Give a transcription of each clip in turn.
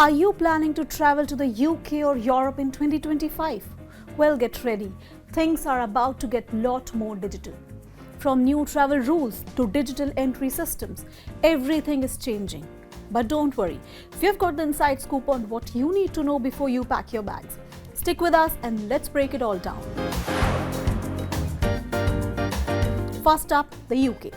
Are you planning to travel to the UK or Europe in 2025? Well, get ready. Things are about to get a lot more digital. From new travel rules to digital entry systems, everything is changing. But don't worry, we've got the inside scoop on what you need to know before you pack your bags. Stick with us and let's break it all down. First up, the UK.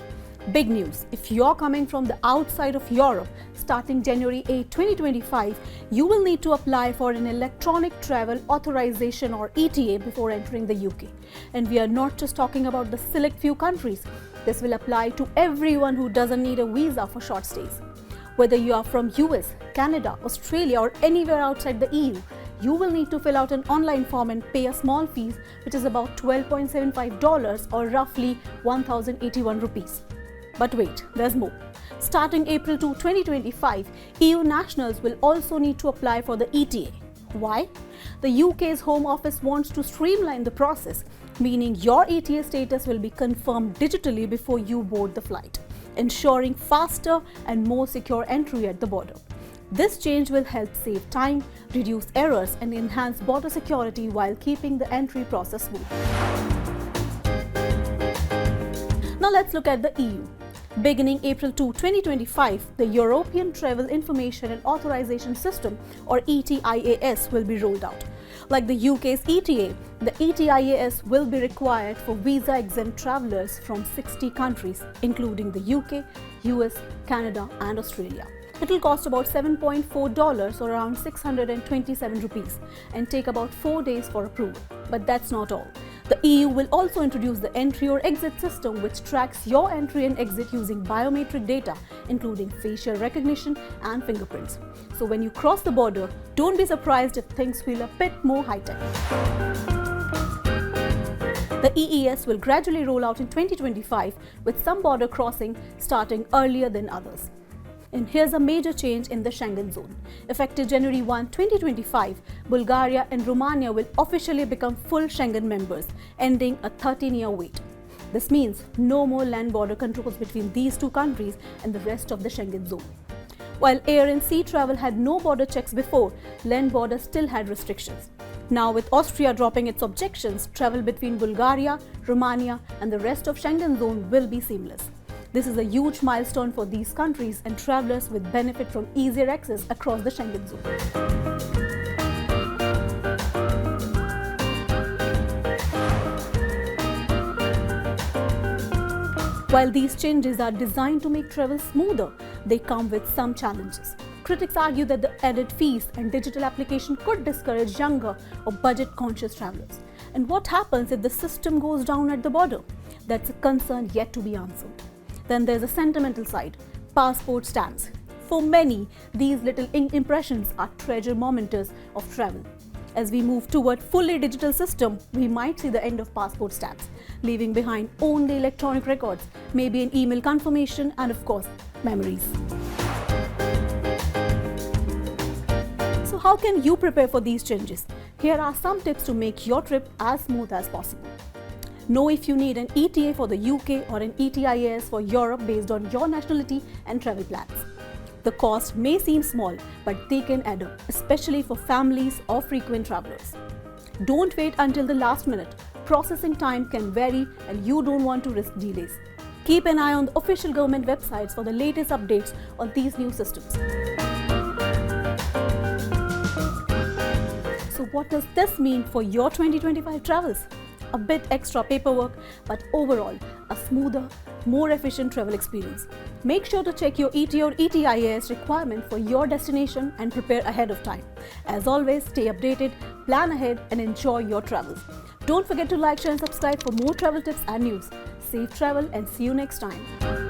Big news, if you're coming from the outside of Europe, starting January 8, 2025, you will need to apply for an electronic travel authorization or ETA before entering the UK. And we are not just talking about the select few countries. This will apply to everyone who doesn't need a visa for short stays. Whether you are from US, Canada, Australia or anywhere outside the EU, you will need to fill out an online form and pay a small fee, which is about $12.75 or roughly 1,081 rupees. But wait, there's more. Starting April 2, 2025, EU nationals will also need to apply for the ETA. Why? The UK's Home Office wants to streamline the process, meaning your ETA status will be confirmed digitally before you board the flight, ensuring faster and more secure entry at the border. This change will help save time, reduce errors, and enhance border security while keeping the entry process smooth. Now let's look at the EU. Beginning April 2, 2025, the European Travel Information and Authorization System or ETIAS will be rolled out. Like the UK's ETA, the ETIAS will be required for visa-exempt travellers from 60 countries, including the UK, US, Canada and Australia. It will cost about $7.4 or around 627 rupees and take about 4 days for approval. But that's not all. The EU will also introduce the entry or exit system, which tracks your entry and exit using biometric data, including facial recognition and fingerprints. So when you cross the border, don't be surprised if things feel a bit more high-tech. The EES will gradually roll out in 2025, with some border crossing starting earlier than others. And here's a major change in the Schengen zone. Effective January 1, 2025, Bulgaria and Romania will officially become full Schengen members, ending a 13-year wait. This means no more land border controls between these two countries and the rest of the Schengen zone. While air and sea travel had no border checks before, land borders still had restrictions. Now, with Austria dropping its objections, travel between Bulgaria, Romania and the rest of Schengen zone will be seamless. This is a huge milestone for these countries, and travelers will benefit from easier access across the Schengen zone. While these changes are designed to make travel smoother, they come with some challenges. Critics argue that the added fees and digital application could discourage younger or budget-conscious travelers. And what happens if the system goes down at the border? That's a concern yet to be answered. Then there's a sentimental side, passport stamps. For many, these little ink impressions are treasure mementos of travel. As we move toward fully digital system, we might see the end of passport stamps, leaving behind only electronic records, maybe an email confirmation and of course, memories. So how can you prepare for these changes? Here are some tips to make your trip as smooth as possible. Know if you need an ETA for the UK or an ETIAS for Europe based on your nationality and travel plans. The cost may seem small, but they can add up, especially for families or frequent travelers. Don't wait until the last minute. Processing time can vary and you don't want to risk delays. Keep an eye on the official government websites for the latest updates on these new systems. So what does this mean for your 2025 travels? A bit extra paperwork, but overall, a smoother, more efficient travel experience. Make sure to check your ETA or ETIAS requirement for your destination and prepare ahead of time. As always, stay updated, plan ahead and enjoy your travels. Don't forget to like, share and subscribe for more travel tips and news. Safe travel and see you next time.